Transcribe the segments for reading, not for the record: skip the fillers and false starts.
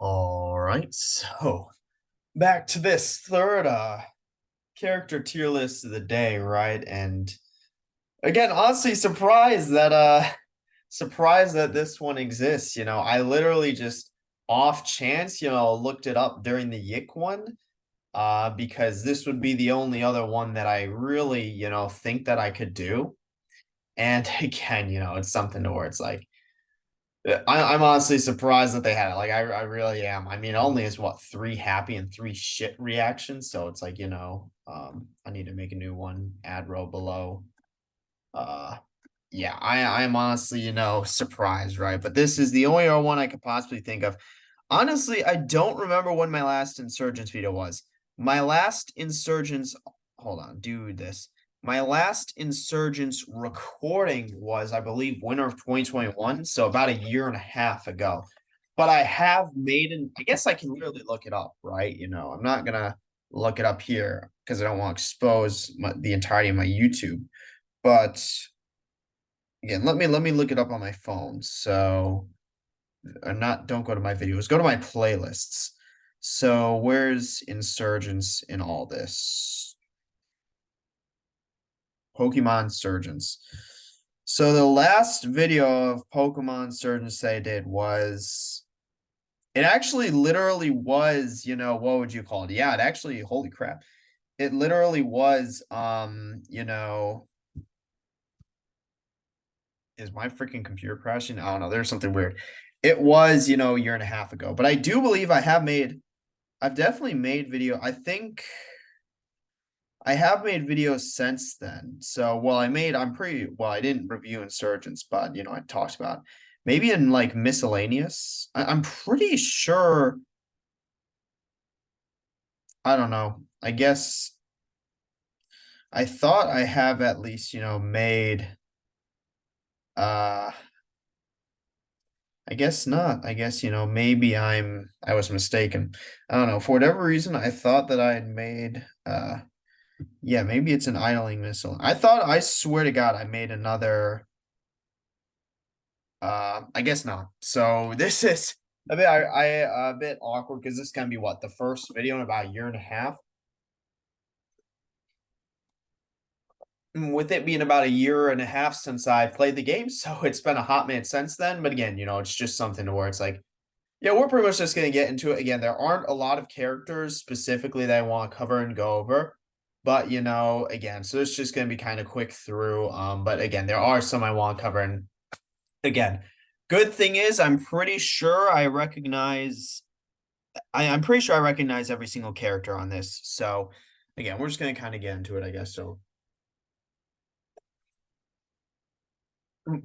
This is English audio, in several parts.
All right, so back to this third character tier list of the day, right? And again, honestly surprised that this one exists. I literally just off chance, looked it up during the Yick one, because this would be the only other one that I really, think that I could do. And again, it's something to where it's like I'm honestly surprised that they had it. Like, I really am. I mean, it only is what, three happy and three shit reactions. So it's like, I need to make a new one, add row below. Uh, yeah, I'm honestly, surprised, right? But this is the only one I could possibly think of. Honestly, I don't remember when my last Insurgence video was. My last Insurgence, hold on, do this. My last Insurgence recording was, I believe, winter of 2021, so about a year and a half ago. But I have made I guess I can literally look it up, right? I'm not gonna look it up here because I don't want to expose the entirety of my YouTube. But again, let me look it up on my phone. So, don't go to my videos, go to my playlists. So where's Insurgence in all this? Pokemon Surgeons. So the last video of Pokemon Surgeons I did was, it actually literally was, what would you call it? Yeah, it actually, holy crap. It literally was, is my freaking computer crashing? I don't know. There's something weird. It was, a year and a half ago, but I do believe I've definitely made video. I think I have made videos since then. So, I didn't review Insurgents, but, I talked about maybe in like miscellaneous. I'm pretty sure. I don't know. I guess I thought I have at least, made, uh, I guess not. I guess, maybe I was mistaken. I don't know. For whatever reason, I thought that I had made, yeah, maybe it's an idling missile. I swear to God, I made another. I guess not. So this is a bit awkward because this can be what, the first video in about a year and a half. With it being about a year and a half since I played the game, so it's been a hot minute since then. But again, it's just something to where it's like, yeah, we're pretty much just gonna get into it. Again, there aren't a lot of characters specifically that I want to cover and go over. But again, so it's just gonna be kind of quick through. But again, there are some I want to cover. And again, good thing is I'm pretty sure I recognize every single character on this. So again, we're just gonna kind of get into it, I guess. So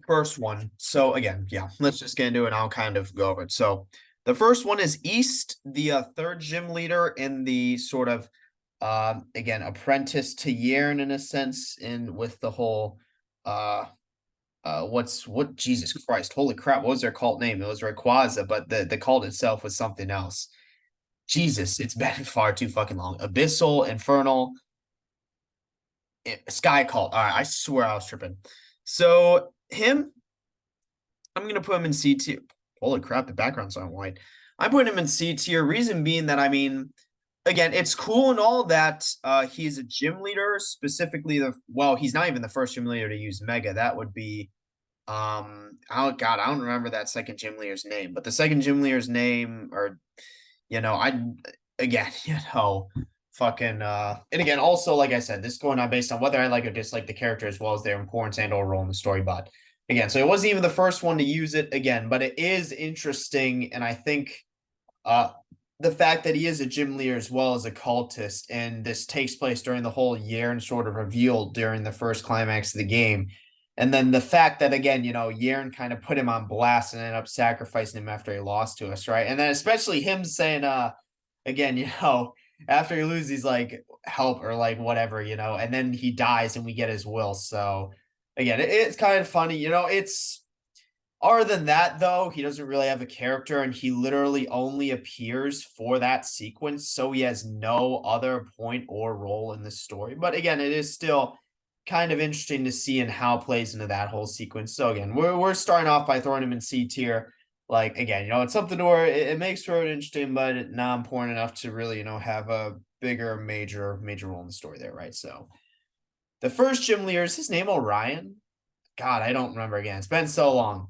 first one. So again, yeah, let's just get into it and I'll kind of go over it. So the first one is East, the third gym leader in the sort of again, apprentice to Yern in a sense, in with the whole what Jesus Christ, holy crap, what was their cult name? It was Rayquaza, but the cult itself was something else. Jesus, it's been far too fucking long. Abyssal, Infernal, Sky Cult. All right, I swear I was tripping. So him, I'm gonna put him in C tier. Holy crap, the background's on white. I'm putting him in C tier. Reason being that, I mean, again, it's cool and all that he's a gym leader, specifically he's not even the first gym leader to use Mega. That would be oh god, I don't remember that second gym leader's name, but the second gym leader's name, or I again, fucking and again, also, like I said, this is going on based on whether I like or dislike the character as well as their importance and or role in the story. But again, so it wasn't even the first one to use it again, but it is interesting, and I think uh the fact that he is a gym leader as well as a cultist, and this takes place during the whole year and sort of revealed during the first climax of the game. And then the fact that, again, Yern kind of put him on blast and ended up sacrificing him after he lost to us, right? And then especially him saying, again, after he loses, he's like, help or like whatever, and then he dies and we get his will. So again, it's kind of funny, it's other than that, though, he doesn't really have a character and he literally only appears for that sequence. So he has no other point or role in the story. But again, it is still kind of interesting to see and how it plays into that whole sequence. So again, we're starting off by throwing him in C tier. like, again, it's something to where it makes for it interesting, but not important enough to really, have a bigger, major role in the story there, right? So the first gym leader, is his name Orion? God, I don't remember again. It's been so long.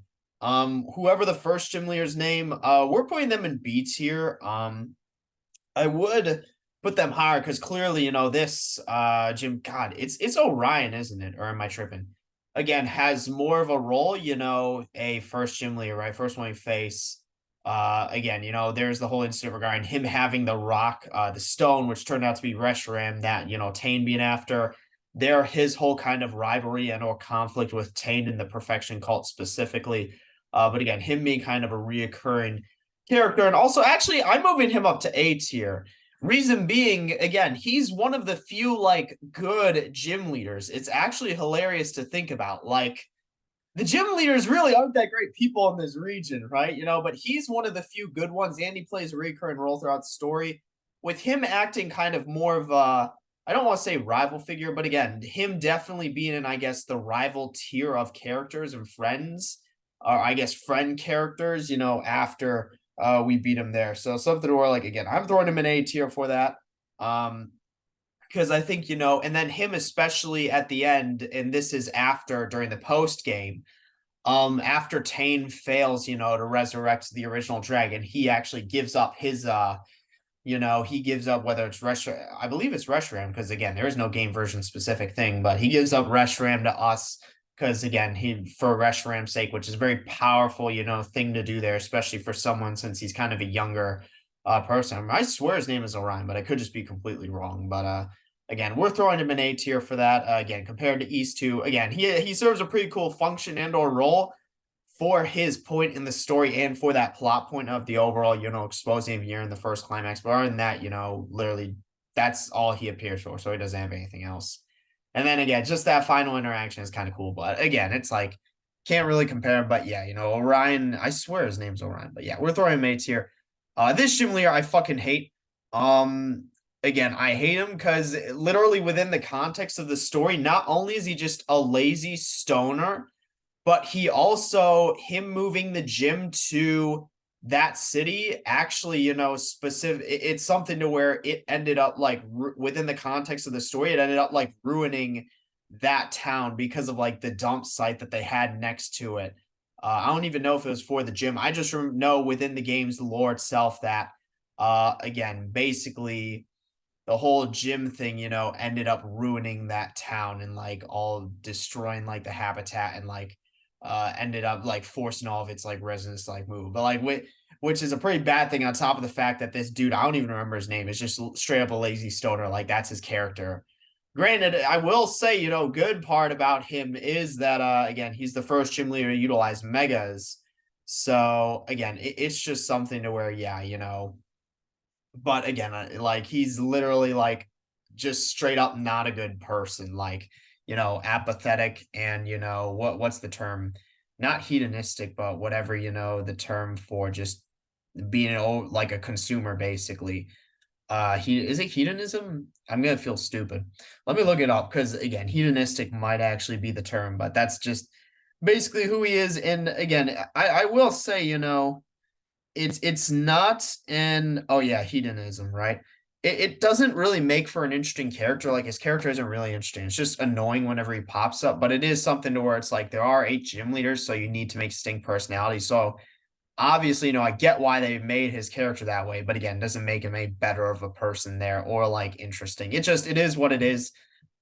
Whoever the first gym leader's name, we're putting them in B tier. I would put them higher because clearly, this Jim, God, it's Orion, isn't it? Or am I tripping? Again, has more of a role, a first gym leader, right? First one we face. Again, there's the whole incident regarding him having the rock, the stone, which turned out to be Reshiram, that Tane being after. There, his whole kind of rivalry and or conflict with Tane and the Perfection Cult specifically. But again, him being kind of a reoccurring character. And also, actually, I'm moving him up to A tier. Reason being, again, he's one of the few like good gym leaders. It's actually hilarious to think about. Like, the gym leaders really aren't that great people in this region, right? But he's one of the few good ones, and he plays a recurring role throughout the story. With him acting kind of more of a, I don't want to say rival figure, but again, him definitely being in, I guess, the rival tier of characters and friends, or I guess friend characters, after we beat him there. So something where, like, again, I'm throwing him in A tier for that. Because I think, and then him especially at the end, and this is after during the post game, after Tane fails, to resurrect the original dragon, he actually gives up his he gives up whether it's I believe it's Reshiram, because again, there is no game version specific thing, but he gives up Reshiram to us because again, for Reshiram's sake, which is a very powerful, thing to do there, especially for someone since he's kind of a younger person. I swear his name is Orion, but I could just be completely wrong. But again, we're throwing him an A tier for that. Again, compared to East 2, again, he serves a pretty cool function and or role for his point in the story and for that plot point of the overall, exposing of year in the first climax. But other than that, literally that's all he appears for. So he doesn't have anything else. And then again, just that final interaction is kind of cool. But again, it's like, can't really compare. But yeah, Orion, I swear his name's Orion. But yeah, we're throwing mates here. This gym leader I fucking hate. Again, I hate him because literally within the context of the story, not only is he just a lazy stoner, but he also, him moving the gym to that city actually, specific, it's something to where it ended up like within the context of the story, it ended up like ruining that town because of like the dump site that they had next to it. I don't even know if it was for the gym. I just know within the game's lore itself that, again, basically the whole gym thing, ended up ruining that town and like all destroying like the habitat and like ended up like forcing all of its like residents to like move. But like which is a pretty bad thing on top of the fact that this dude, I don't even remember his name, is just straight up a lazy stoner. Like that's his character. Granted, I will say, good part about him is that again, he's the first gym leader to utilize megas. So again, it's just something to where, yeah, but again, like he's literally like just straight up not a good person, like apathetic and what's the term? Not hedonistic, but whatever the term for just being like a consumer basically. He is it hedonism? I'm gonna feel stupid. Let me look it up because again, hedonistic might actually be the term, but that's just basically who he is. And again, I will say, it's not an oh yeah, hedonism, right? It doesn't really make for an interesting character. Like his character isn't really interesting. It's just annoying whenever he pops up, but it is something to where it's like there are 8 gym leaders, so you need to make distinct personalities. So obviously, I get why they made his character that way, but again, doesn't make him a better of a person there or like interesting. It is what it is.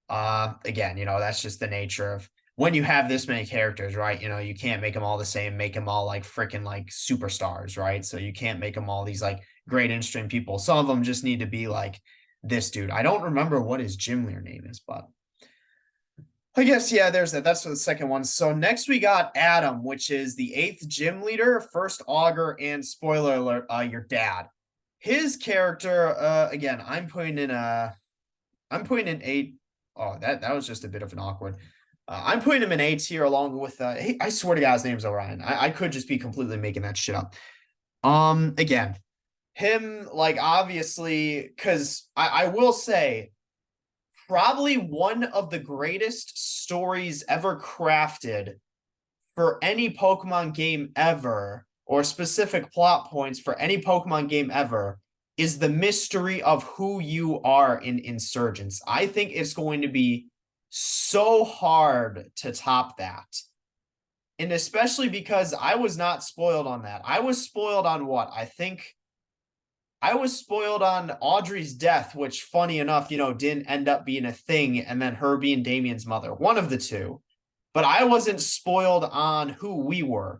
Again, that's just the nature of when you have this many characters, right? You can't make them all the same, make them all like freaking like superstars, right? So you can't make them all these like great interesting people. Some of them just need to be like this dude. I don't remember what his gym leader name is, but I guess yeah, there's that. That's the second one. So next we got Adam, which is the 8th gym leader, first augur, and spoiler alert, your dad. His character, again, I'm putting in 8. Oh, that was just a bit of an awkward. I'm putting him in A tier along with I swear to God, his name's Orion. I could just be completely making that shit up. Again, him like obviously, because I will say probably one of the greatest stories ever crafted for any Pokemon game ever or specific plot points for any Pokemon game ever is the mystery of who you are in Insurgence. I think it's going to be so hard to top that. And especially because I was not spoiled on that. I was spoiled on what? I think I was spoiled on Audrey's death, which, funny enough, didn't end up being a thing, and then her being Damien's mother, one of the two. But I wasn't spoiled on who we were.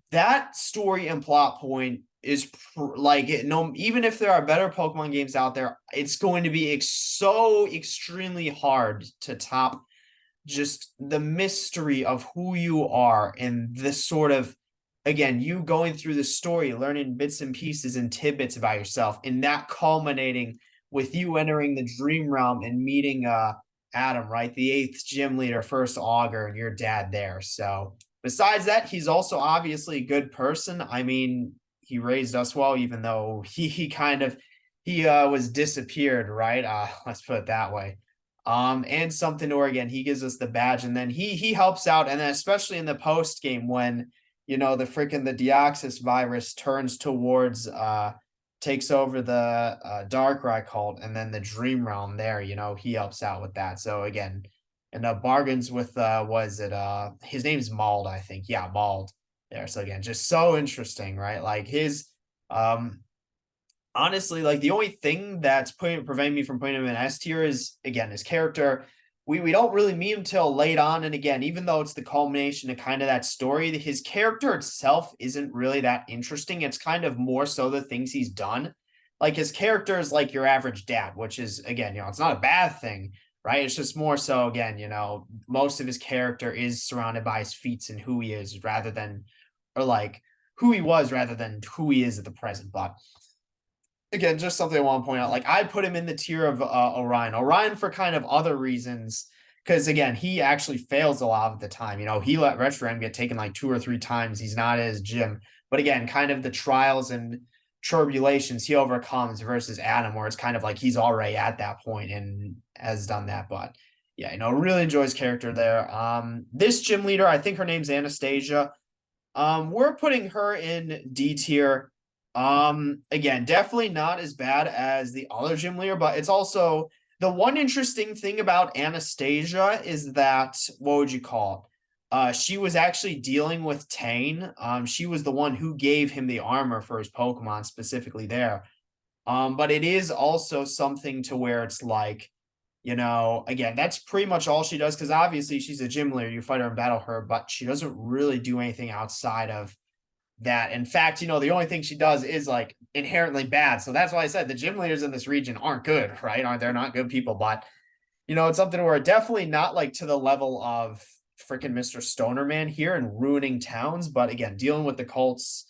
That story and plot point is even if there are better Pokemon games out there, it's going to be so extremely hard to top just the mystery of who you are and this sort of, again, you going through the story, learning bits and pieces and tidbits about yourself, and that culminating with you entering the dream realm and meeting Adam, right? The 8th gym leader, first augur, and your dad there. So besides that, he's also obviously a good person. I mean, he raised us well, even though he was disappeared, right? Let's put it that way. And something where, again, he gives us the badge, and then he helps out, and then especially in the post game when the Deoxys virus turns towards takes over the Darkrai cult, and then the Dream Realm there, he helps out with that. So again, and bargains with his name's Mauled, I think. Yeah, Mauled there. So again, just so interesting, right? Like his honestly, like the only thing that's preventing me from putting him in S tier is, again, his character. We don't really meet him till late on, and again, even though it's the culmination of kind of that story, his character itself isn't really that interesting. It's kind of more so the things he's done. Like his character is like your average dad, which is, again, it's not a bad thing, right? It's just more so, again, most of his character is surrounded by his feats and who he is rather than, or like who he was rather than who he is at the present. But again, just something I want to point out. Like I put him in the tier of Orion. Orion for kind of other reasons, because again, he actually fails a lot of the time. He let Reshiram get taken like 2 or 3 times. He's not at his gym. But again, kind of the trials and tribulations he overcomes versus Adam, where it's kind of like he's already at that point and has done that. But yeah, really enjoys character there. This gym leader, I think her name's Anastasia. We're putting her in D tier. Again, definitely not as bad as the other gym leader, but it's also the one interesting thing about Anastasia is that, what would you call it? She was actually dealing with Tane. She was the one who gave him the armor for his Pokemon specifically there. But it is also something to where it's like, again, that's pretty much all she does, because obviously she's a gym leader. You fight her and battle her, but she doesn't really do anything outside of that. In fact, the only thing she does is like inherently bad. So that's why I said the gym leaders in this region aren't good, right? They're not good people, but it's something where definitely not like to the level of freaking Mr. Stoner Man here and ruining towns. But again, dealing with the cults,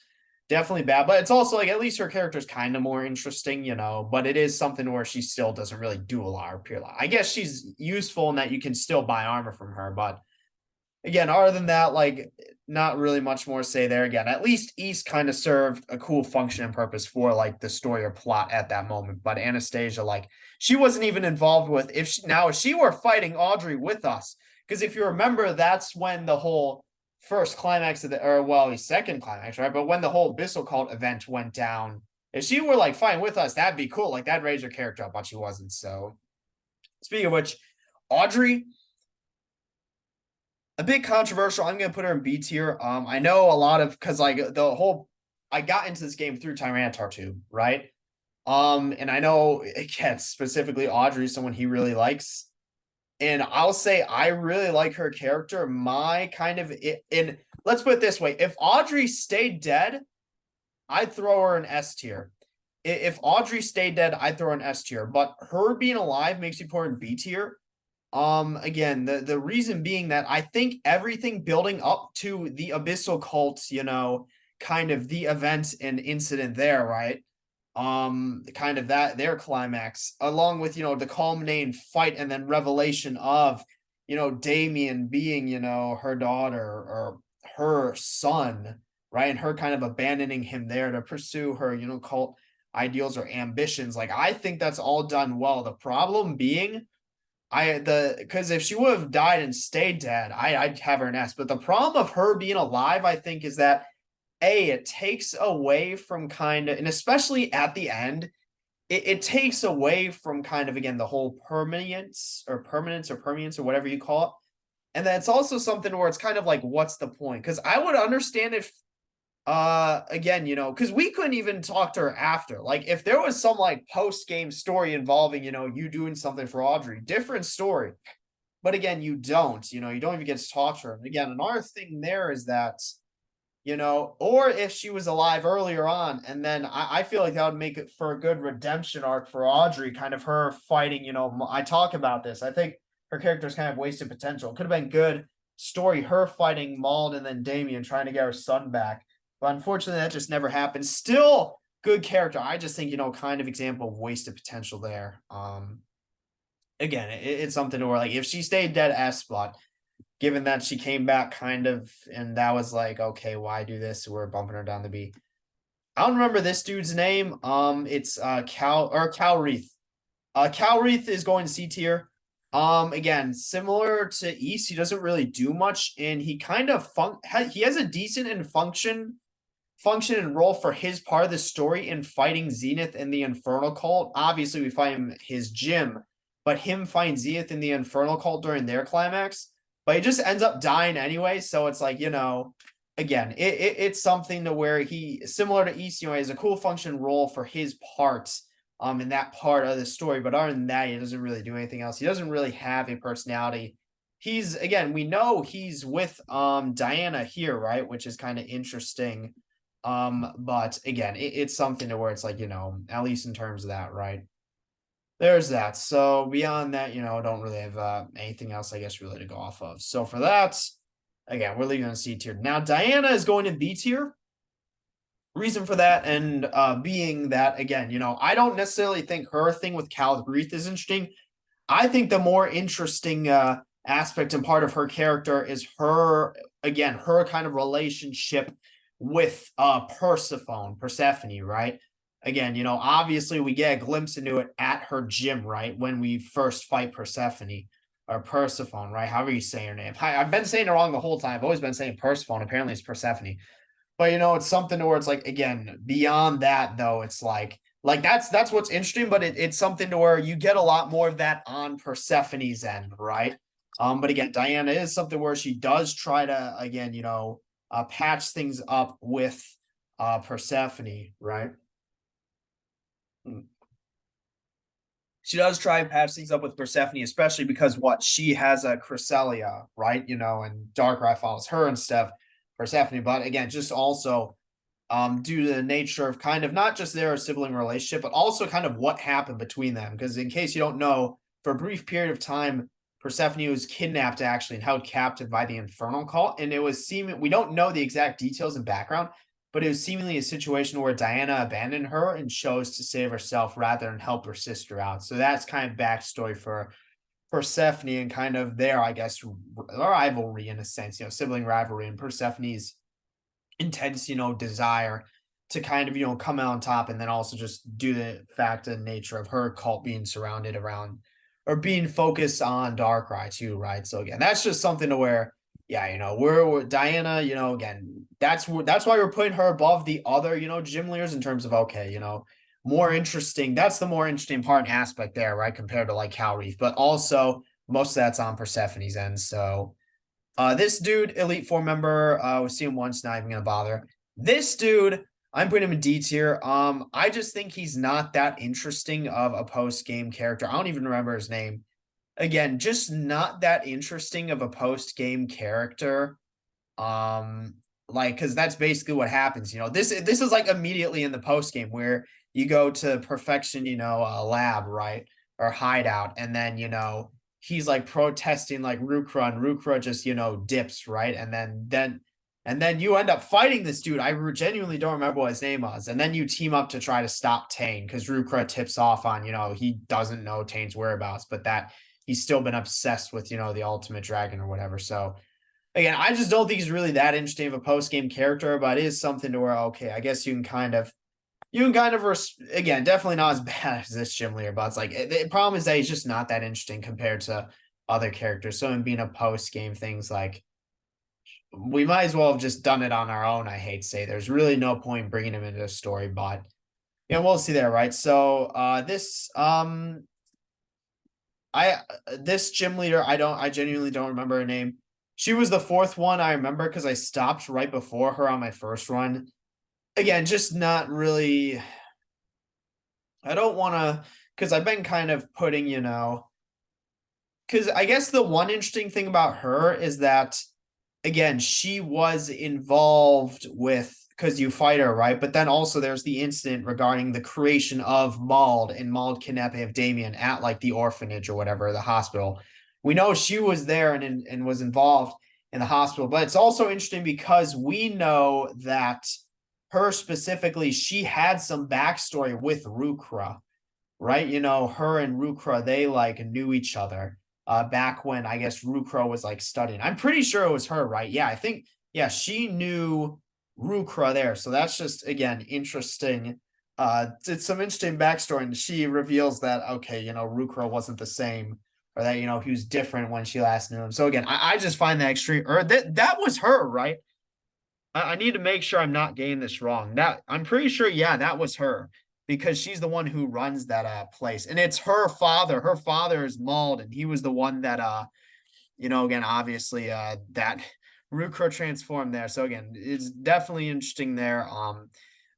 definitely bad. But it's also like at least her character's kind of more interesting, but it is something where she still doesn't really do a lot of pure life. I guess she's useful in that you can still buy armor from her, but again, other than that, like not really much more to say there. Again, at least East kind of served a cool function and purpose for like the story or plot at that moment. But Anastasia, like she wasn't even involved with if she were fighting Audrey with us. Because if you remember, that's when the whole first climax of the second climax, right? But when the whole Abyssal Cult event went down, if she were like fighting with us, that'd be cool. Like that'd raise her character up, but she wasn't. So speaking of which, Audrey, a bit controversial. I'm gonna put her in B tier. I know a lot of because like I got into this game through Tyranitar tube, right? And I know again specifically Audrey, someone he really likes, and I'll say I really like her character. My kind of in let's put it this way: if Audrey stayed dead, I'd throw her in S tier. If Audrey stayed dead, I'd throw her in S tier. But her being alive makes me put her in B tier. Again, the reason being that I think everything building up to the Abyssal Cults, kind of the event and incident there, right? Kind of that their climax, along with the culminating fight and then revelation of Damien being her daughter or her son, right? And her kind of abandoning him there to pursue her cult ideals or ambitions. Like I think that's all done well. The problem being because if she would have died and stayed dead, I'd have her in S. But the problem of her being alive, I think, is that it takes away from kind of, and especially at the end, it takes away from kind of again the whole permanence or whatever you call it. And then it's also something where it's kind of like, what's the point? Because I would understand if again, because we couldn't even talk to her after. Like, if there was some like post-game story involving, you doing something for Audrey, different story. But again, you don't even get to talk to her. And again, another thing there is that, or if she was alive earlier on, and then I feel like that would make it for a good redemption arc for Audrey, kind of her fighting, I talk about this. I think her character's kind of wasted potential. It could have been good story, her fighting Maud and then Damien trying to get her son back. But unfortunately, that just never happened. Still good character. I just think, kind of example of wasted potential there. Again, it's something to where like if she stayed dead S spot, given that she came back kind of, and that was like, okay, why do this? We're bumping her down the B. I don't remember this dude's name. It's Cal Reith. Cal Reith is going C tier. Again, similar to East, he doesn't really do much, and he kind of he has a decent and function and role for his part of the story in fighting Zenith and the Infernal Cult. Obviously, we find him his gym, but him fighting Zenith in the Infernal Cult during their climax. But he just ends up dying anyway. So it's like, again, it's something to where he, similar to East, has a cool function role for his parts in that part of the story. But other than that, he doesn't really do anything else. He doesn't really have a personality. He's, again, we know he's with Diana here, right? Which is kind of interesting. But again, it's something to where it's like, at least in terms of that, right? There's that. So beyond that, don't really have anything else, I guess, really to go off of. So for that, again, we're leaving on C tier. Now, Diana is going in B tier. Reason for that, and being that, again, I don't necessarily think her thing with Cal Reith is interesting. I think the more interesting aspect and part of her character is her kind of relationship with Persephone, right? Again, obviously we get a glimpse into it at her gym, right? When we first fight Persephone or Persephone, right? However you say her name. I've been saying it wrong the whole time. I've always been saying Persephone. Apparently it's Persephone. But it's something where it's like, again, beyond that though, it's like that's what's interesting, but it's something to where you get a lot more of that on Persephone's end, right? But again, Diana is something where she does try to, again, patch things up with Persephone, right? She does try and patch things up with Persephone, especially because she has a Cresselia, right? And Darkrai follows her and stuff, Persephone. But again, just also due to the nature of kind of not just their sibling relationship, but also kind of what happened between them. Because in case you don't know, for a brief period of time, Persephone was kidnapped actually and held captive by the Infernal Cult. And it was we don't know the exact details and background, but it was seemingly a situation where Diana abandoned her and chose to save herself rather than help her sister out. So that's kind of backstory for Persephone and kind of their, I guess, rivalry in a sense, sibling rivalry, and Persephone's intense, desire to kind of, come out on top, and then also just do the fact and nature of her cult being surrounded around or being focused on Darkrai too, right? So again, that's just something to where, yeah, we're Diana, again, that's why we're putting her above the other, gym leaders in terms of, okay, more interesting. That's the more interesting part and aspect there, right? Compared to like Cal Reith, but also most of that's on Persephone's end. So this dude, Elite Four member, we've seen him once, not even gonna bother. This dude, I'm putting him in D tier. I just think he's not that interesting of a post-game character. I don't even remember his name. Again, just not that interesting of a post-game character. Because that's basically what happens. This is like immediately in the post-game where you go to Perfection, a lab, right? Or hideout, and then he's like protesting like Rukra, and Rukra just dips, right? And then you end up fighting this dude. I genuinely don't remember what his name was. And then you team up to try to stop Tane because Rukra tips off on, he doesn't know Tane's whereabouts, but that he's still been obsessed with, the ultimate dragon or whatever. So again, I just don't think he's really that interesting of a post-game character, but it is something to where, okay, I guess you can kind of, again, definitely not as bad as this gym leader, but it's like, the problem is that he's just not that interesting compared to other characters. So in being a post-game, things like we might as well have just done it on our own. I hate to say there's really no point bringing him into the story, but yeah, we'll see there, right? So this gym leader, I genuinely don't remember her name. She was the fourth one I remember because I stopped right before her on my first run. Again, just not really. I don't want to, because I've been kind of putting, because I guess the one interesting thing about her is that, again, she was involved with, because you fight her, right? But then also there's the incident regarding the creation of Maud and Maud kidnapping of Damien at like the orphanage or whatever, the hospital. We know she was there and was involved in the hospital, but it's also interesting because we know that her specifically, she had some backstory with Rukra, right? Her and Rukra, they like knew each other back when I guess Rukra was like studying. I'm pretty sure it was her, right? Yeah, I think, yeah, she knew Rukra there. So that's just, again, interesting. It's some interesting backstory. And she reveals that, okay, Rukra wasn't the same, or that, he was different when she last knew him. So again, I just find that extreme, or that was her, right? I need to make sure I'm not getting this wrong. That I'm pretty sure, yeah, that was her because she's the one who runs that place, and it's her father. Her father is Mauled, and he was the one that again, obviously that Rukra transformed there. So again, it's definitely interesting there.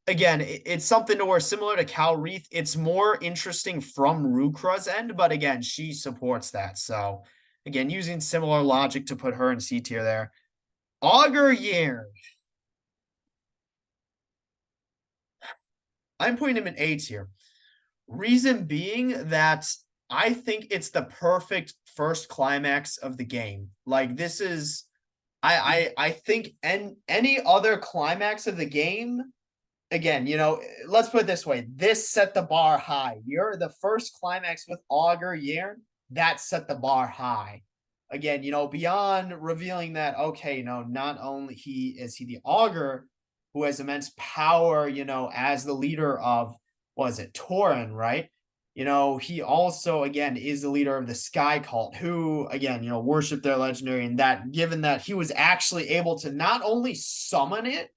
Again, it's something to where similar to Cal Reith, it's more interesting from Rukra's end, but again, she supports that. So again, using similar logic to put her in C tier there. Augur Year. I'm putting him in A tier. Reason being that I think it's the perfect first climax of the game. Like this is I think any other climax of the game, again, let's put it this way. This set the bar high. You're the first climax with Augur Yearn, that set the bar high. Again, beyond revealing that, okay, not only is he the Augur who has immense power, as the leader of, was it Torin, right? He also, again, is the leader of the Sky Cult, who, again, worship their legendary, and that given that he was actually able to not only summon it,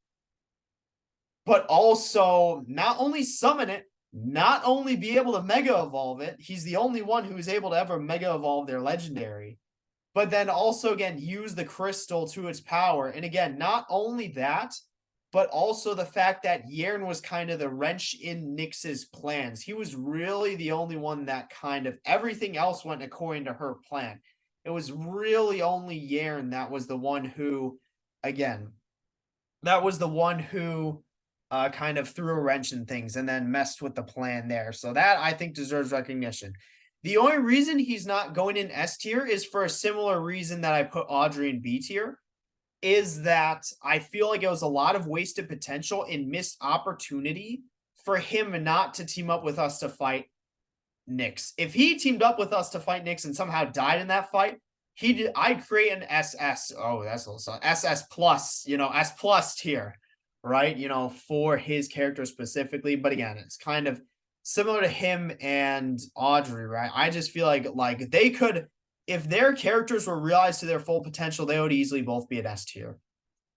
but also not only summon it, not only be able to mega evolve it, he's the only one who's able to ever mega evolve their legendary, but then also, again, use the crystal to its power. And again, not only that, but also the fact that Yearn was kind of the wrench in Nyx's plans. He was really the only one that kind of, everything else went according to her plan. It was really only Yearn that was the one who, again, that was the one who kind of threw a wrench in things and then messed with the plan there. So that I think deserves recognition. The only reason he's not going in S tier is for a similar reason that I put Audrey in B tier, is that I feel like it was a lot of wasted potential and missed opportunity for him not to team up with us to fight Nyx. If he teamed up with us to fight Nyx and somehow died in that fight, I'd create an SS. Oh, that's a little SS plus, S plus tier, right? For his character specifically. But again, it's kind of similar to him and Audrey, right? I just feel like they could, if their characters were realized to their full potential, they would easily both be an S tier.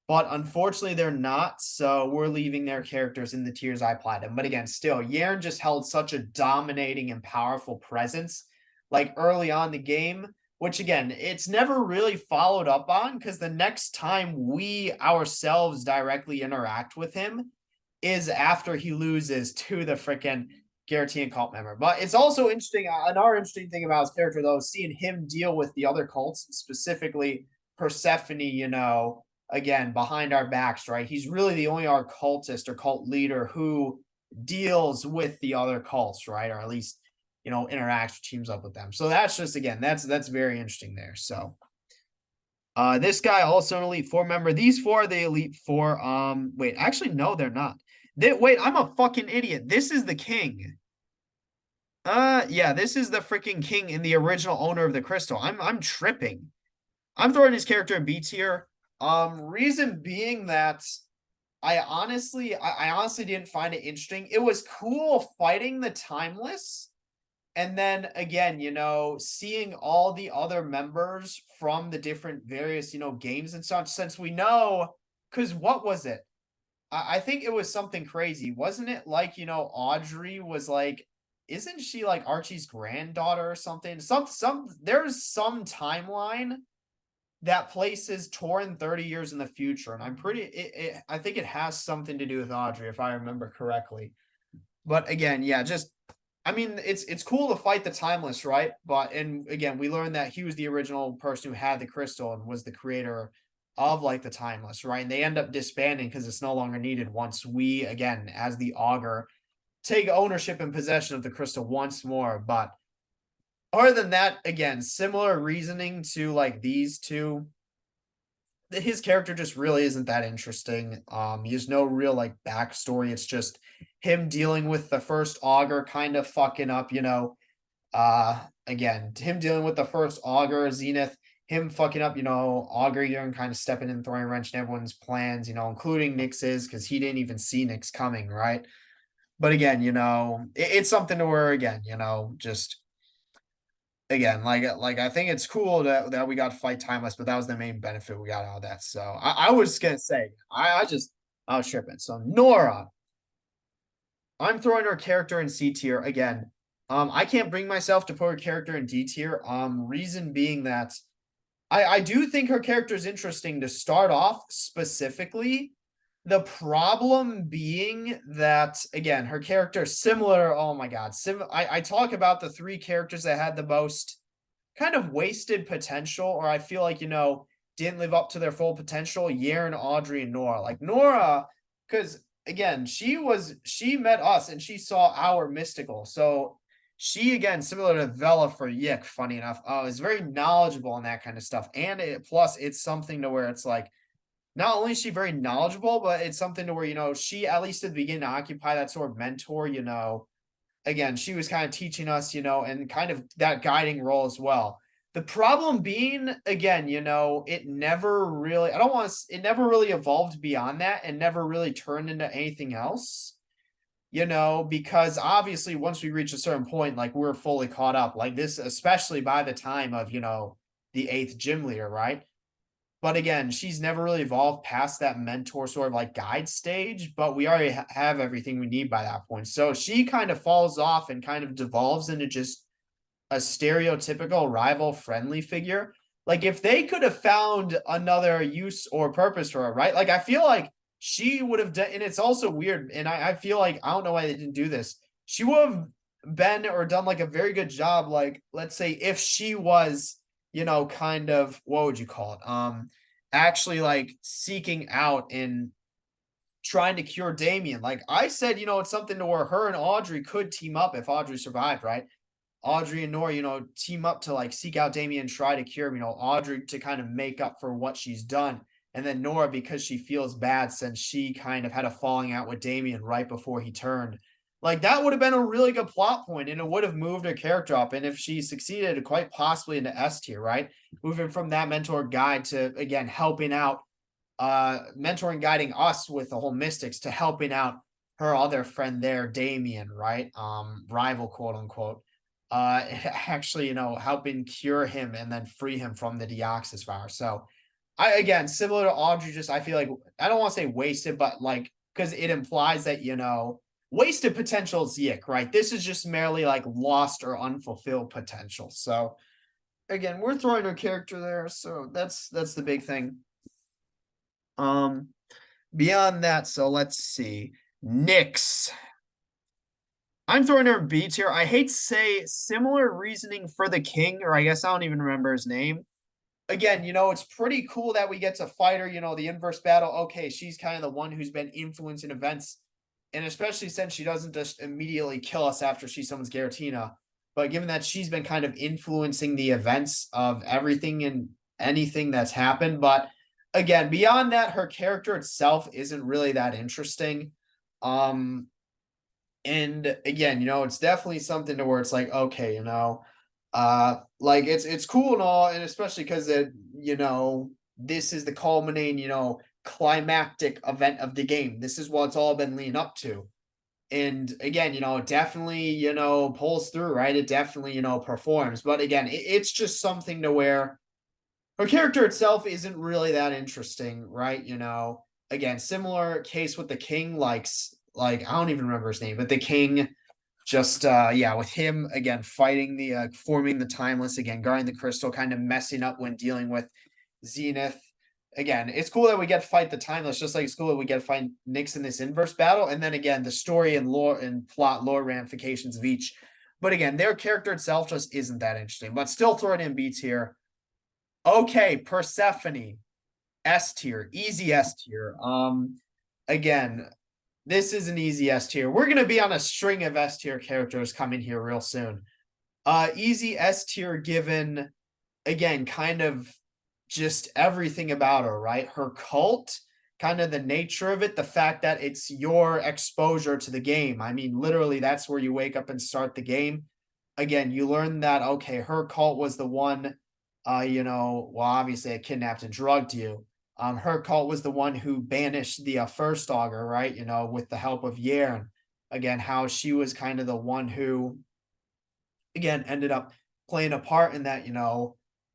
But unfortunately, they're not. So we're leaving their characters in the tiers I applied them. But again, still, Yearn just held such a dominating and powerful presence, like early on the game, which again, it's never really followed up on because the next time we ourselves directly interact with him is after he loses to the freaking Garrotian cult member. But it's also interesting. Another interesting thing about his character, though, is seeing him deal with the other cults, specifically Persephone, again, behind our backs, right? He's really the only occultist or cult leader who deals with the other cults, right? Or at least, interacts or teams up with them. So that's just, again, that's very interesting there. So this guy also an Elite Four member. These four are the Elite Four. Wait, actually, no, they're not. Wait, I'm a fucking idiot. This is the king. Yeah, this is the freaking king and the original owner of the crystal. I'm tripping. I'm throwing his character in B tier. Reason being that I honestly didn't find it interesting. It was cool fighting the Timeless, And then again, seeing all the other members from the different various, games and such, since we know, because what was it? I think it was something crazy. Wasn't it like, Audrey was like, isn't she like Archie's granddaughter or something? There's some timeline that places Torrin 30 years in the future. And I think it has something to do with Audrey, if I remember correctly. But again, yeah, just I mean, it's cool to fight the timeless, right? But and again, we learned that he was the original person who had the crystal and was the creator of like the timeless, right? And they end up disbanding because it's no longer needed once we, again, as the augur, take ownership and possession of the crystal once more. But other than that, again, similar reasoning to like these two. His character just really isn't that interesting. He has no real like backstory. It's just him dealing with the first augur kind of fucking up, again, him dealing with the first augur, Zenith, him fucking up, augur and kind of stepping in, throwing a wrench in everyone's plans, including Nyx's, because he didn't even see Nyx coming, right? But again, it's something to where again, just again, like I think it's cool that we got to fight timeless, but that was the main benefit we got out of that. So I was gonna say I was tripping. So Nora, I'm throwing her character in C tier again. I can't bring myself to put her character in D tier. Reason being that I do think her character is interesting to start off specifically. The problem being that again, her character similar. Oh my god, I talk about the three characters that had the most kind of wasted potential, or I feel like, didn't live up to their full potential. Yaren, Audrey, and Nora. Like Nora, because again, she met us and she saw our mystical. So she, again, similar to Vela for Yik, funny enough, is very knowledgeable on that kind of stuff. And plus it's something to where it's like, not only is she very knowledgeable, but it's something to where, she at least at the beginning occupy that sort of mentor, again, she was kind of teaching us, and kind of that guiding role as well. The problem being, again, it never really, I don't want to, it never really evolved beyond that and never really turned into anything else, because obviously once we reach a certain point, like we're fully caught up, like this, especially by the time of, the eighth gym leader, right? But again, she's never really evolved past that mentor sort of like guide stage, but we already have everything we need by that point. So she kind of falls off and kind of devolves into just a stereotypical rival friendly figure. Like if they could have found another use or purpose for her, right? Like I feel like she would have done, and it's also weird. And I feel like I don't know why they didn't do this. She would have been or done like a very good job. Like, let's say if she was, kind of what would you call it? Actually like seeking out and trying to cure Damien. Like I said, it's something to where her and Audrey could team up if Audrey survived, right? Audrey and Nora, team up to like seek out Damien, try to cure him, Audrey to kind of make up for what she's done. And then Nora, because she feels bad since she kind of had a falling out with Damien right before he turned. Like that would have been a really good plot point and it would have moved her character up. And if she succeeded, quite possibly into S tier, right? Moving from that mentor guide to, again, helping out, mentoring, guiding us with the whole mystics to helping out her other friend there, Damien, right? Rival, quote unquote. Actually, helping cure him and then free him from the Deoxys virus. So I, again, similar to Audrey, just I feel like I don't want to say wasted, but like because it implies that wasted potential is Yik, right? This is just merely like lost or unfulfilled potential. So again, we're throwing our character there, so that's the big thing. Beyond that, so let's see. Nyx. I'm throwing her B tier. I hate to say similar reasoning for the king, or I guess I don't even remember his name. Again, it's pretty cool that we get to fight her, the inverse battle. Okay, she's kind of the one who's been influencing events. And especially since she doesn't just immediately kill us after she summons Garatina. But given that she's been kind of influencing the events of everything and anything that's happened. But again, beyond that, her character itself isn't really that interesting. And again, it's definitely something to where it's like, okay, like it's cool and all, and especially because this is the culminating, climactic event of the game. This is what it's all been leading up to. And again, definitely, pulls through, right? It definitely, performs. But again, it's just something to where her character itself isn't really that interesting, right? Again, similar case with the king, like I don't even remember his name, but the king just yeah, with him again fighting the forming the timeless, again, guarding the crystal, kind of messing up when dealing with Zenith. Again, it's cool that we get to fight the timeless, just like it's cool that we get to find Nyx in this inverse battle. And then again, the story and lore and plot lore ramifications of each. But again, their character itself just isn't that interesting. But still throwing in B tier. Okay, Persephone, S tier, easy S tier. Again, this is an easy S tier. We're gonna be on a string of S tier characters coming here real soon. Easy S tier given again, kind of just everything about her, right? Her cult, kind of the nature of it, the fact that it's your exposure to the game. I mean, literally, that's where you wake up and start the game. Again, you learn that, okay, her cult was the one, well, obviously it kidnapped and drugged you. Her cult was the one who banished the first augur, right? With the help of Yern. Again, how she was kind of the one who, again, ended up playing a part in that,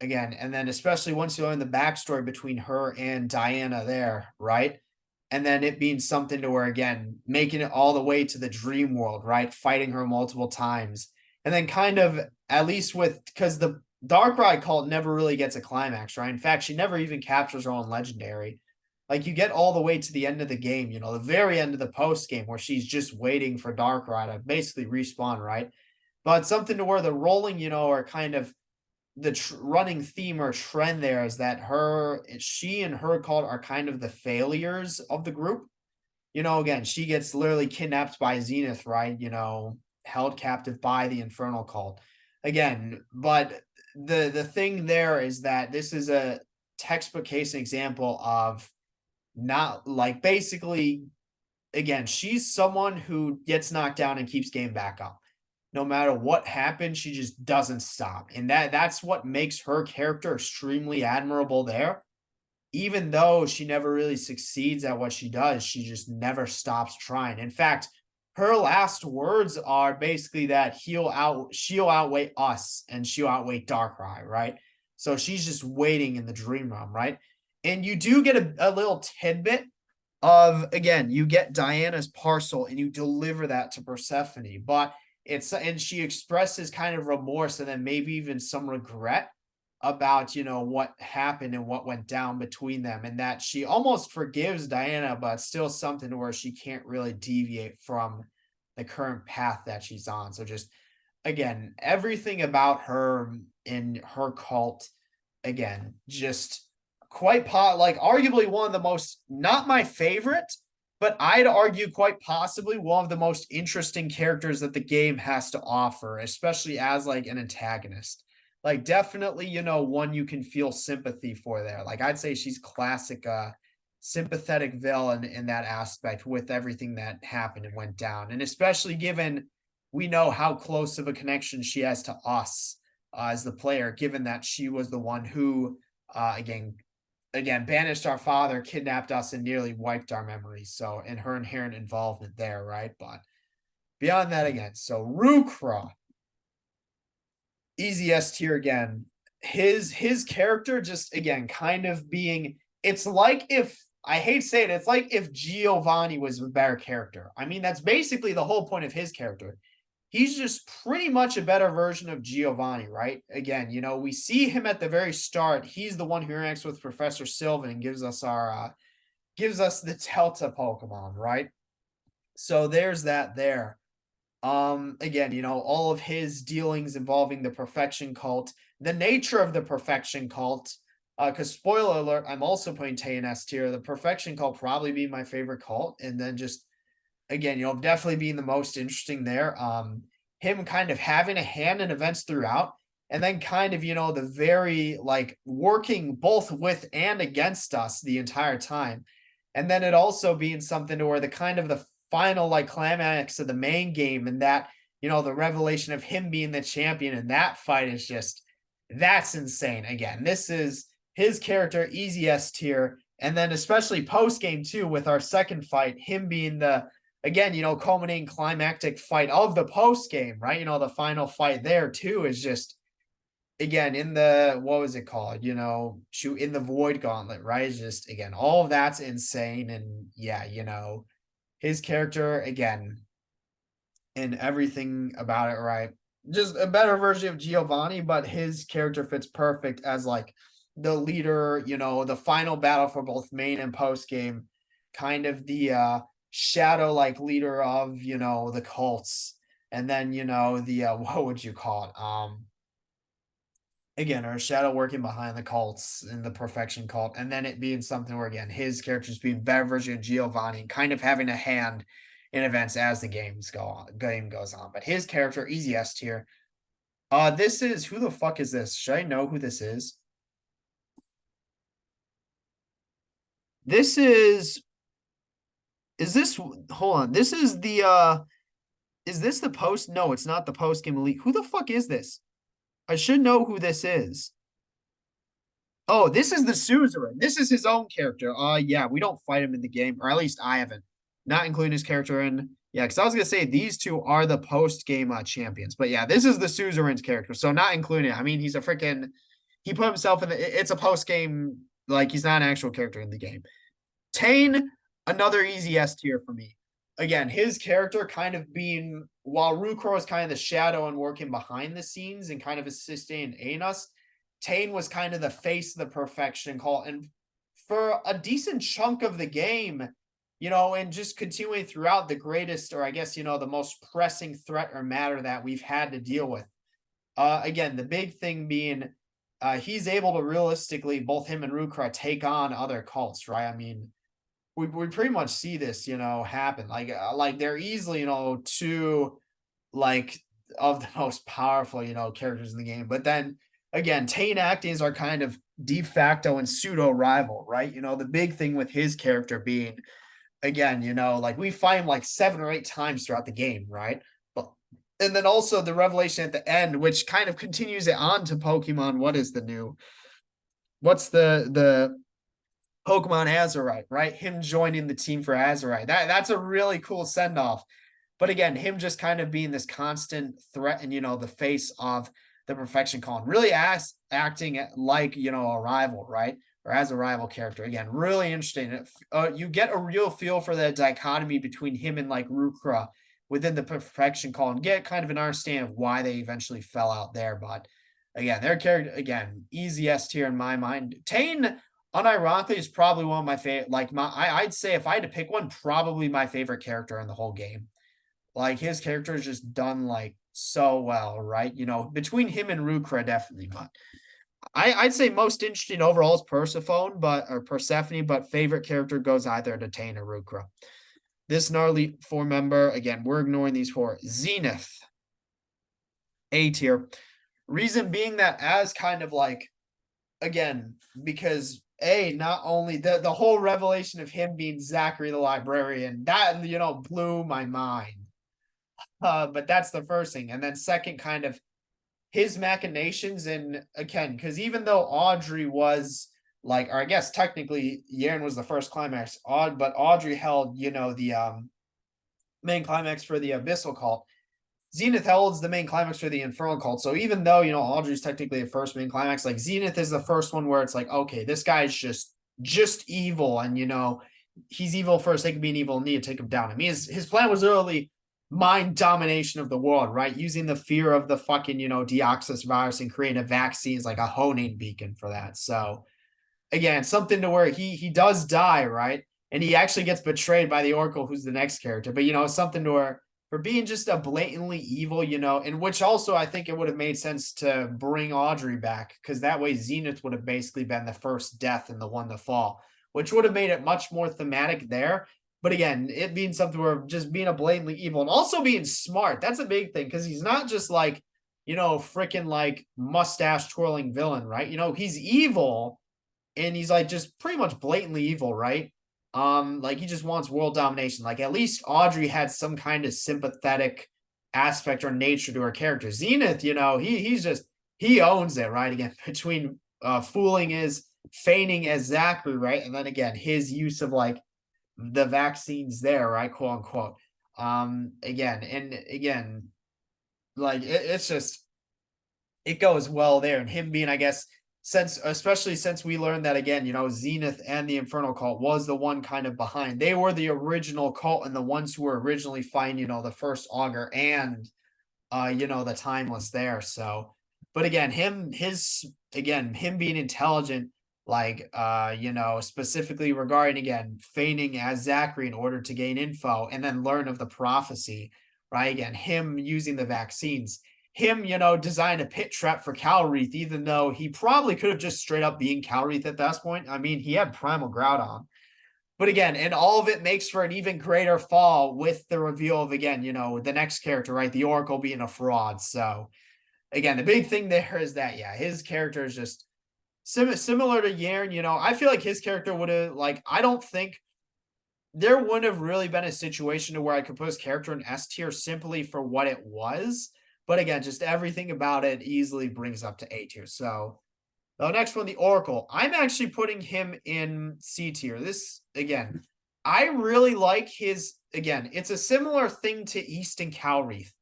again, and then especially once you learn the backstory between her and Diana there, right? And then it being something to where, again, making it all the way to the dream world, right? Fighting her multiple times. And then kind of, at least with, because the Darkrai cult never really gets a climax, right? In fact, she never even captures her own legendary. Like you get all the way to the end of the game, the very end of the post game where she's just waiting for Darkrai to basically respawn, right? But something to where the rolling, are kind of the running theme or trend there is that she and her cult are kind of the failures of the group. Again, she gets literally kidnapped by Zenith, right? Held captive by the Infernal cult. Again, but the thing there is that this is a textbook case example of not like basically again, she's someone who gets knocked down and keeps getting back up. No matter what happens, she just doesn't stop. And that's what makes her character extremely admirable there. Even though she never really succeeds at what she does, she just never stops trying. In fact, her last words are basically that she'll outweigh us and she'll outweigh Darkrai, right? So she's just waiting in the dream realm, right? And you do get a little tidbit of again, you get Diana's parcel and you deliver that to Persephone, but and she expresses kind of remorse and then maybe even some regret about what happened and what went down between them, and that she almost forgives Diana, but still something where she can't really deviate from the current path that she's on. So just again, everything about her in her cult, again, just quite like arguably one of the most, not my favorite, but I'd argue quite possibly one of the most interesting characters that the game has to offer, especially as like an antagonist. Like definitely, one you can feel sympathy for there. Like I'd say she's classic sympathetic villain in that aspect with everything that happened and went down. And especially given we know how close of a connection she has to us as the player, given that she was the one who again banished our father, kidnapped us, and nearly wiped our memories. So, and her inherent involvement there, right? But beyond that, again, so Rukra, easy S tier again. His character just again kind of being. It's like if I hate saying it, it's like if Giovanni was a better character. I mean, that's basically the whole point of his character. He's just pretty much a better version of Giovanni, right? Again, we see him at the very start. He's the one who interacts with Professor Sylvan and gives us the Delta Pokemon, right? So there's that there. Again, all of his dealings involving the Perfection Cult, the nature of the Perfection Cult. Because spoiler alert, I'm also putting Tay in S tier. The Perfection Cult probably be my favorite cult, and then just again, definitely being the most interesting there. Him kind of having a hand in events throughout, and then kind of, the very like working both with and against us the entire time. And then it also being something to where the kind of the final like climax of the main game and that, the revelation of him being the champion in that fight is just that's insane. Again, this is his character, easy S tier. And then especially post game too, with our second fight, him being the again, culminating climactic fight of the post game, right? The final fight there too is just, again, in the, what was it called? Shoot in the void gauntlet, right? It's just, again, all of that's insane. And yeah, his character, again, and everything about it, right? Just a better version of Giovanni, but his character fits perfect as like the leader, the final battle for both main and post game, kind of the shadow like leader of, the cults. And then, the what would you call it? Again, our shadow working behind the cults in the perfection cult, and then it being something where, again, his character's being better version of Giovanni, kind of having a hand in events as the game goes on. But his character, easy S tier. This is, who the fuck is this? Should I know who this is? This is this, hold on, this is is this the post? No, it's not the post game elite. Who the fuck is this? I should know who this is. Oh, this is the suzerain. This is his own character. Yeah, we don't fight him in the game, or at least I haven't. Not including his character in. Yeah, because I was gonna say these two are the post-game champions. But yeah, this is the suzerain's character. So not including it. I mean, he's a freaking, he put himself in it's a post-game, like he's not an actual character in the game. Tane, another easy S tier for me. Again, his character kind of being, while Rukro is kind of the shadow and working behind the scenes and kind of assisting Anos, Tane was kind of the face of the perfection call. And for a decent chunk of the game, and just continuing throughout, the greatest, or I guess, the most pressing threat or matter that we've had to deal with. Again, the big thing being, he's able to realistically, both him and Rukra, take on other cults, right? I mean, we pretty much see this, happen. Like they're easily, two, like, of the most powerful, characters in the game. But then again, Tane actings are kind of de facto and pseudo rival, right? The big thing with his character being, again, like we fight him like 7 or 8 times throughout the game, right? But and then also the revelation at the end, which kind of continues it on to Pokemon. What's the Pokemon Azurite, right? Him joining the team for Azurite. That's a really cool send off. But again, him just kind of being this constant threat and, the face of the perfection call, really acting like, a rival, right? Or as a rival character. Again, really interesting. You get a real feel for the dichotomy between him and like Rukra within the perfection call, and get kind of an understanding of why they eventually fell out there. But again, their character, again, easy S tier in my mind. Tane, unironically, is probably one of my favorite. Like I'd say if I had to pick one, probably my favorite character in the whole game. Like his character is just done like so well, right? Between him and Rukra, definitely. But I'd say most interesting overall is Persephone, but favorite character goes either to Tane or Rukra. This gnarly 4-member, again, we're ignoring these 4. Zenith, A tier. Reason being that, as kind of like, again, because not only the whole revelation of him being Zachary the librarian, that blew my mind. But that's the first thing. And then second, kind of his machinations, and again, because even though Audrey was like, or I guess technically Yaren was the first climax, but Audrey held, the main climax for the Abyssal cult. Zenith holds the main climax for the Infernal cult. So even though, Audrey's technically the first main climax, like Zenith is the first one where it's like, okay, this guy's just evil, and he's evil for the sake of being evil, and need to take him down. I mean, his plan was early mind domination of the world, right? Using the fear of the fucking, Deoxys virus and creating a vaccine is like a honing beacon for that. So again, something to where he does die, right? And he actually gets betrayed by the Oracle, who's the next character. But something to where, for being just a blatantly evil, and which also I think it would have made sense to bring Audrey back, because that way Zenith would have basically been the first death and the one to fall, which would have made it much more thematic there. But again, it being something where just being a blatantly evil and also being smart, that's a big thing, because he's not just like, freaking like mustache twirling villain, right? He's evil, and he's like just pretty much blatantly evil, right? Like he just wants world domination. Like at least Audrey had some kind of sympathetic aspect or nature to her character. Zenith, he owns it, right? Again, between feigning as Zachary, right? And then again, his use of like the vaccines there, right? Quote unquote. Again, and again, like it's just it goes well there. And him being, I guess, since especially since we learned that again, Zenith and the Infernal Cult was the one kind of behind. They were the original cult and the ones who were originally fighting, the first augur and the timeless there. So, but again, him being intelligent, like specifically regarding again feigning as Zachary in order to gain info and then learn of the prophecy, right? Again, him using the vaccines, him, design a pit trap for Calreath, even though he probably could have just straight up being Calreath at that point. I mean, he had Primal Groudon. But again, and all of it makes for an even greater fall with the reveal of, again, the next character, right? The Oracle being a fraud. So, again, the big thing there is that, yeah, his character is just similar to Yarn. I feel like his character would have, like, I don't think there wouldn't have really been a situation to where I could put his character in S tier simply for what it was. But again, just everything about it easily brings up to A tier. So, the next one, the Oracle. I'm actually putting him in C tier. This, again, I really like his, again, it's a similar thing to Easton Calreath.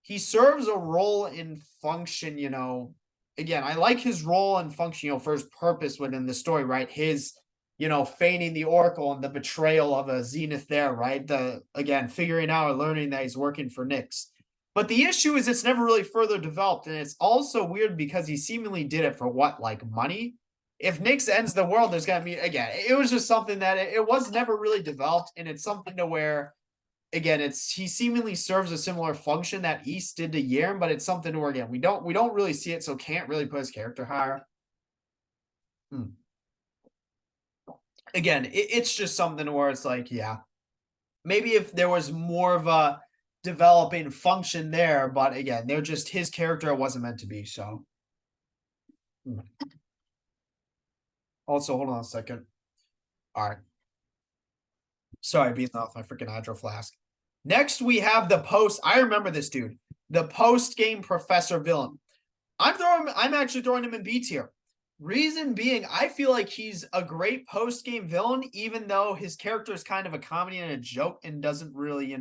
He serves a role in function, again, I like his role and function, for his purpose within the story, right? His, feigning the Oracle and the betrayal of a Zenith there, right? Again, figuring out or learning that he's working for Nyx. But the issue is it's never really further developed, and it's also weird because he seemingly did it for what, like money? If Nyx ends the world, there's gonna be, again, it was just something that it was never really developed, and it's something to where, again, he seemingly serves a similar function that East did to Yarn, but it's something where again we don't really see it, so can't really put his character higher. Again, it's just something where it's like, yeah, maybe if there was more of a developing function there, but again, they're just his character wasn't meant to be. So, also hold on a second. All right, sorry, being off my freaking hydro flask. Next, we have the post. I remember this dude, the post game Professor Villain. I'm actually throwing him in B tier. Reason being, I feel like he's a great post game villain, even though his character is kind of a comedy and a joke and doesn't really,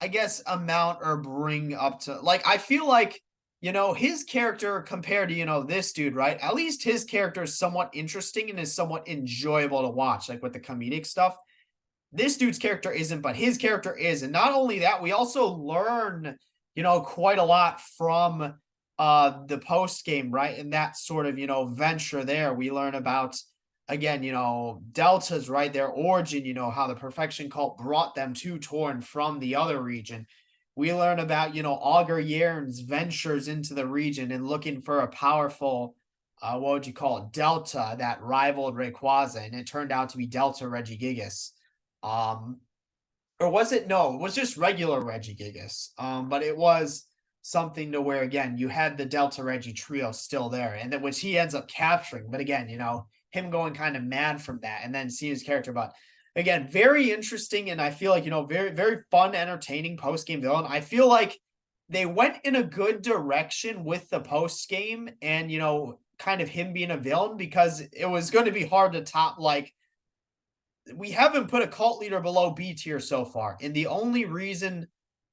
I guess, amount or bring up to, like, I feel like, his character compared to, this dude, right? At least his character is somewhat interesting and is somewhat enjoyable to watch, like with the comedic stuff. This dude's character isn't, but his character is. And not only that, we also learn, quite a lot from the post game, right? And that sort of, venture there. We learn about, again, Deltas, right? Their origin, how the Perfection Cult brought them to Torn from the other region. We learn about, Augur Yarn's ventures into the region and looking for a powerful, what would you call it, Delta that rivaled Rayquaza, and it turned out to be Delta Regigigas. Or was it? No, it was just regular Regigigas. But it was something to where, again, you had the Delta Reggie trio still there, and that which he ends up capturing. But again, him going kind of mad from that and then seeing his character. But again, very interesting. And I feel like, very, very fun, entertaining post-game villain. I feel like they went in a good direction with the post-game and, kind of him being a villain, because it was going to be hard to top, like, we haven't put a cult leader below B tier so far. And the only reason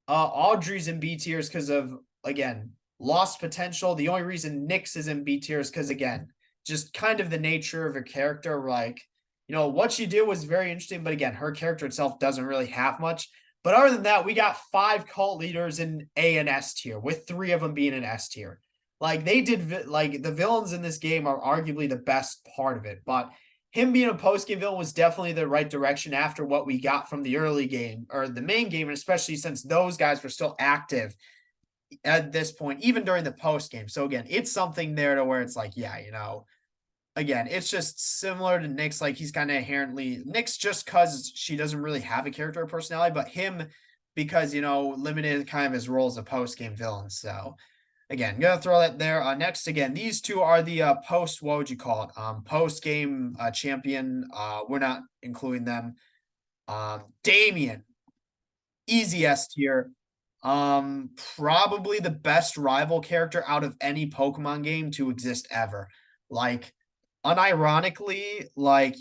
Audrey's in B tier is because of, again, lost potential. The only reason Nyx is in B tier is because, again, just kind of the nature of her character. Like, what she did was very interesting, but again, her character itself doesn't really have much. But other than that, we got 5 cult leaders in A and S tier, with 3 of them being in S tier. Like, they did, like, the villains in this game are arguably the best part of it. But him being a post-game villain was definitely the right direction after what we got from the early game, or the main game, and especially since those guys were still active at this point, even during the post-game. So again, it's something there to where it's like, yeah, again, it's just similar to Nyx. Like, he's kind of inherently Nyx just because she doesn't really have a character or personality, but him because, limited kind of his role as a post-game villain. So again, gonna throw that there. Next, again, these two are the post, what would you call it? Post game champion. We're not including them. Damien, easy S tier. Probably the best rival character out of any Pokemon game to exist ever. Like, unironically, like,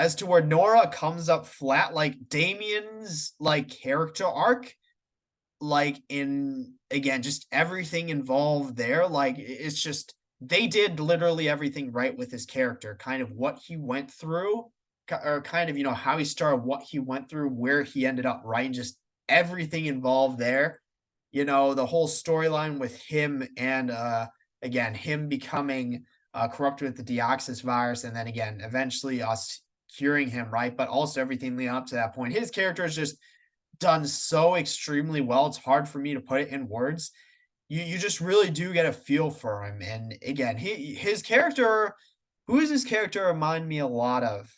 as to where Nora comes up flat, like Damien's like character arc, like in again, just everything involved there, like it's just they did literally everything right with his character, kind of what he went through, or kind of how he started, what he went through, where he ended up, right? And just everything involved there. The whole storyline with him and again, him becoming corrupted with the Deoxys virus, and then again, eventually us curing him, right? But also everything leading up to that point. His character is just done so extremely well. It's hard for me to put it in words. You just really do get a feel for him. And again, his character, who is his character remind me a lot of?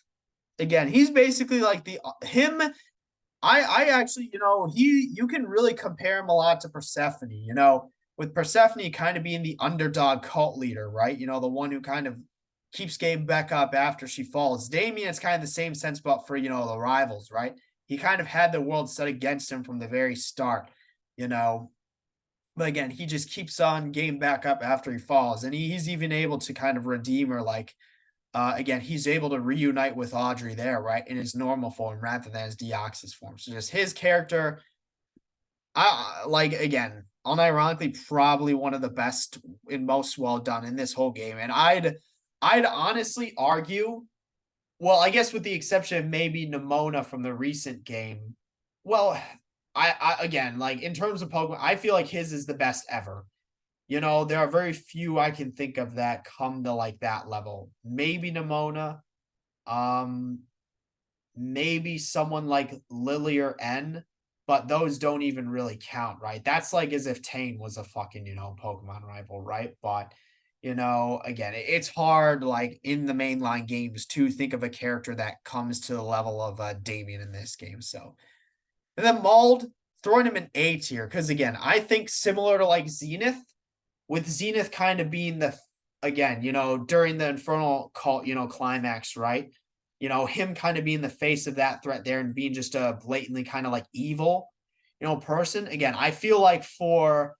Again, he's basically like the him. I actually, you can really compare him a lot to Persephone, with Persephone kind of being the underdog cult leader, right? The one who kind of keeps getting back up after she falls. Damien, it's kind of the same sense, but for, the rivals, right? He kind of had the world set against him from the very start, you know. But again, he just keeps on getting back up after he falls. And he's even able to kind of redeem her, like, again, he's able to reunite with Audrey there, right, in his normal form rather than his Deoxys form. So just his character, I like, again, unironically, probably one of the best and most well done in this whole game. And I'd honestly argue, well, I guess with the exception of maybe Nimona from the recent game. Well, I again, like in terms of Pokemon, I feel like his is the best ever. There are very few I can think of that come to like that level. Maybe Nimona, um, maybe someone like Lily or N, but those don't even really count, right? That's like as if Tane was a fucking, Pokemon rival, right? But again, it's hard, like in the mainline games, to think of a character that comes to the level of Damien in this game. So, and then Mauled, throwing him in A tier, because again, I think similar to like Zenith, with Zenith kind of being the, again, during the Infernal Cult, climax, right? Him kind of being the face of that threat there and being just a blatantly kind of like evil, person. Again, I feel like for,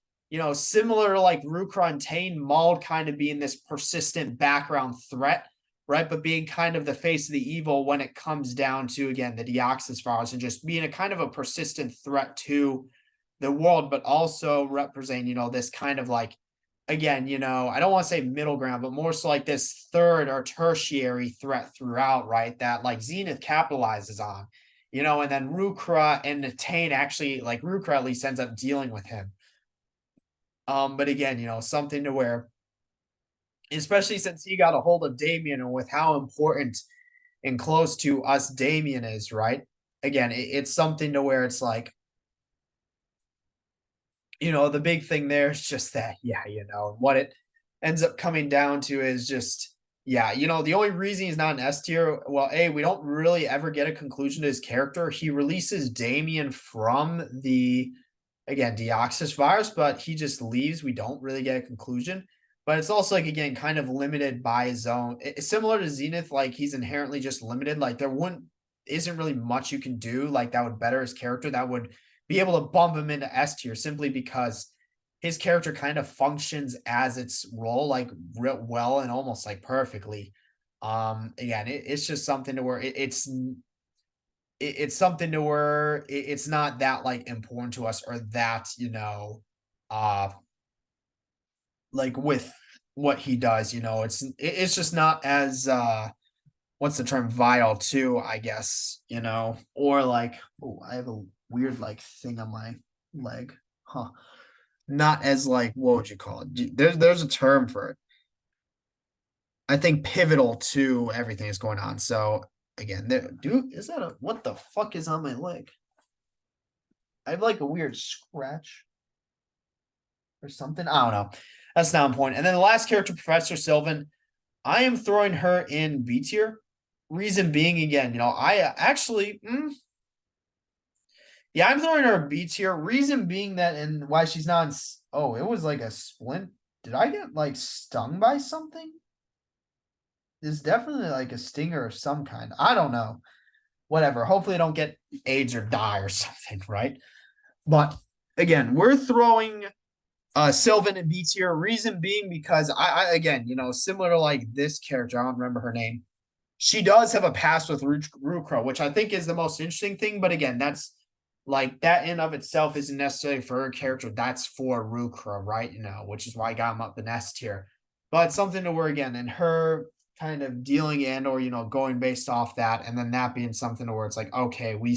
similar to like Rukra and Tane, Mauled kind of being this persistent background threat, right? But being kind of the face of the evil when it comes down to, again, the Deoxys virus, and just being a kind of a persistent threat to the world, but also representing, this kind of like, again, I don't want to say middle ground, but more so like this third or tertiary threat throughout, right? That like Zenith capitalizes on, and then Rukra and Tane actually, like Rukra at least ends up dealing with him. But again, something to where, especially since he got a hold of Damien and with how important and close to us Damien is, right? Again, it's something to where it's like, the big thing there is just that, yeah, what it ends up coming down to is just, yeah, the only reason he's not an S tier, well, A, we don't really ever get a conclusion to his character. He releases Damien from the, again, Deoxys virus, but he just leaves. We don't really get a conclusion. But it's also like, again, kind of limited by his own. It's similar to Zenith, like he's inherently just limited. Like there isn't really much you can do like that would better his character, that would be able to bump him into S tier, simply because his character kind of functions as its role like real well and almost like perfectly. Again, it's just something to where it's something to where it's not that like important to us, or that uh like with what he does, it's just not as what's the term, vital to, I guess, or like, oh, I have a weird like thing on my leg, huh? Not as like, what would you call it? There's a term for it. I think pivotal to everything that's going on. So again, is that what the fuck is on my leg? I have like a weird scratch or something. I don't know. That's not important. And then the last character, Professor Sylvan, I am throwing her in B tier. Reason being, again, I actually, yeah, I'm throwing her B tier. Reason being that, and why she's not. Oh, it was like a splint. Did I get like stung by something? It's definitely like a stinger of some kind. I don't know. Whatever. Hopefully, I don't get AIDS or die or something, right? But again, we're throwing Sylvan and B tier. Reason being because I again, similar to like this character, I don't remember her name. she does have a past with Rukra, which I think is the most interesting thing. But again, that's like that in of itself isn't necessarily for her character. That's for Rukra, right? Which is why I got him up the nest here. But something to where again, and her kind of dealing in or going based off that, and then that being something to where it's like, okay, we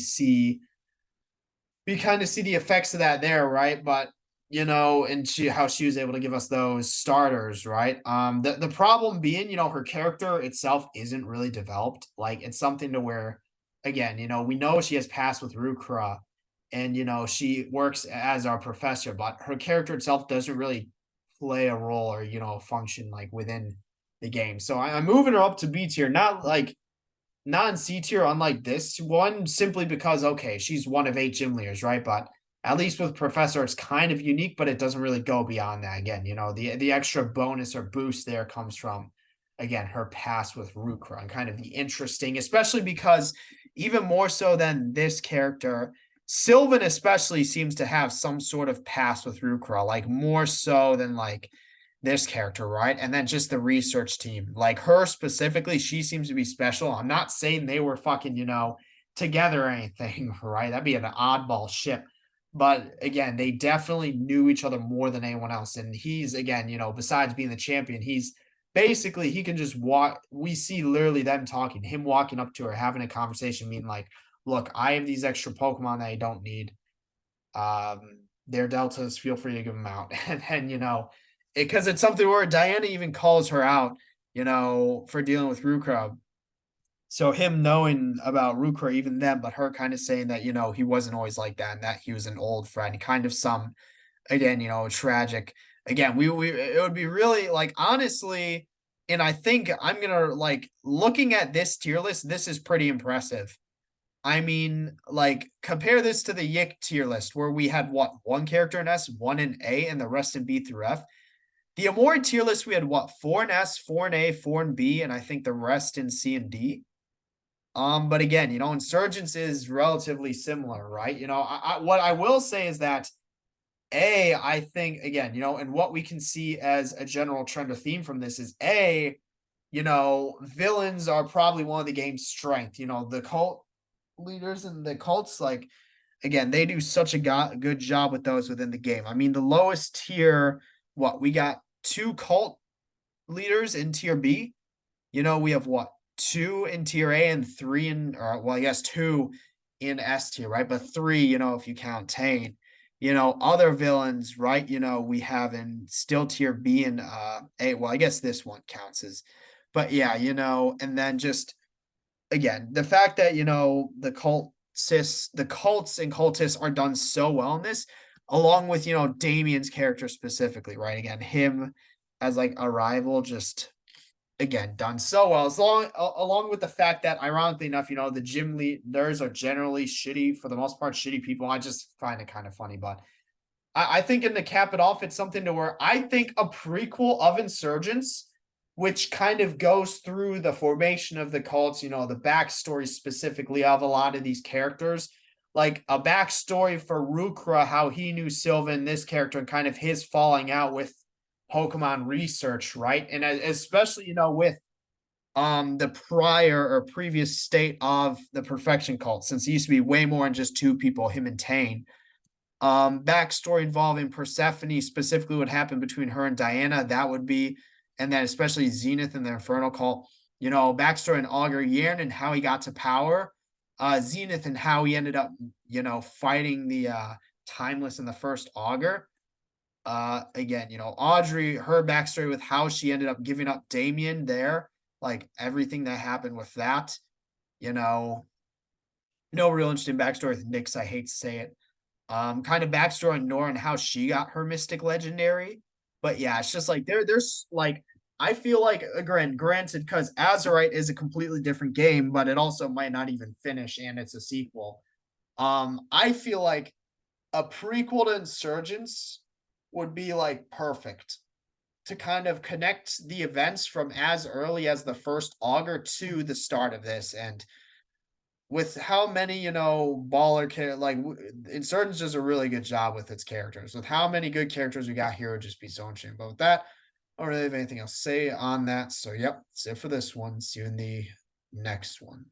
kind of see the effects of that there, right? But and how she was able to give us those starters, right? The problem being, her character itself isn't really developed. Like it's something to where, again, we know she has passed with Rukra, and she works as our professor, but her character itself doesn't really play a role or function like within the game. So I'm moving her up to B tier, not in C tier, unlike this one, simply because okay, she's one of 8 gym leaders, right? But at least with Professor, it's kind of unique, but it doesn't really go beyond that. Again, the extra bonus or boost there comes from again her pass with Rukra and kind of the interesting, especially because even more so than this character, Sylvan especially seems to have some sort of pass with Rukra, like more so than like this character, right? And then just the research team, like her specifically, she seems to be special. I'm not saying they were fucking, together or anything, right? That'd be an oddball ship. But again, they definitely knew each other more than anyone else. And he's, again, besides being the champion, he's basically, he can just walk. We see literally them talking, him walking up to her, having a conversation, being like, look, I have these extra Pokemon that I don't need. Their deltas, feel free to give them out. And then, because it's something where Diana even calls her out, for dealing with Rukra. So him knowing about Rukra even then, but her kind of saying that, he wasn't always like that and that he was an old friend, kind of some, again, tragic. Again, we it would be really like honestly, and I think I'm gonna like looking at this tier list, this is pretty impressive. I mean, like compare this to the Yick tier list where we had what one character in S, one in A, and the rest in B through F. The Amori tier list, we had what? 4 in S, 4 in A, 4 in B, and I think the rest in C and D. But again, Insurgence is relatively similar, right? What I will say is that I think again, and what we can see as a general trend or theme from this is villains are probably one of the game's strength. The cult leaders and the cults, like again, they do such a good job with those within the game. I mean, the lowest tier, what we got 2 cult leaders in tier B. We have what 2 in tier A and 3 in, or well, I guess 2 in S tier, right? But 3, if you count Tane. Other villains, right? We have in still tier B and A. Well, I guess this one counts as, but yeah, and then just again, the fact that the cults and cultists are done so well in this, along with Damien's character specifically, right? Again, him as like a rival, just again done so well. Along with the fact that, ironically enough, the gym leaders are generally shitty for the most part, shitty people. I just find it kind of funny, but I think in to cap it off, it's something to where I think a prequel of Insurgence, which kind of goes through the formation of the cults, the backstory specifically of a lot of these characters, like a backstory for Rukra, how he knew Sylvan, this character, and kind of his falling out with Pokemon research, right? And especially, with the prior or previous state of the perfection cult, since it used to be way more than just 2 people, him and Tane. Backstory involving Persephone, specifically what happened between her and Diana, that would be, and then especially Zenith and the Infernal Cult, backstory in Augur Yearn and how he got to power, Zenith and how he ended up, fighting the Timeless in the first Augur. Again, Audrey, her backstory with how she ended up giving up Damien there, like everything that happened with that, no real interesting backstory with Nyx, I hate to say it. Kind of backstory on Nora and how she got her Mystic Legendary. But yeah, it's just like there's like I feel like granted, because Azurite is a completely different game, but it also might not even finish and it's a sequel. I feel like a prequel to Insurgence would be like perfect to kind of connect the events from as early as the first Augur to the start of this. And with how many, baller like Insurgents does a really good job with its characters. With how many good characters we got here, would just be so interesting. But with that, I don't really have anything else to say on that. So yep, that's it for this one. See you in the next one.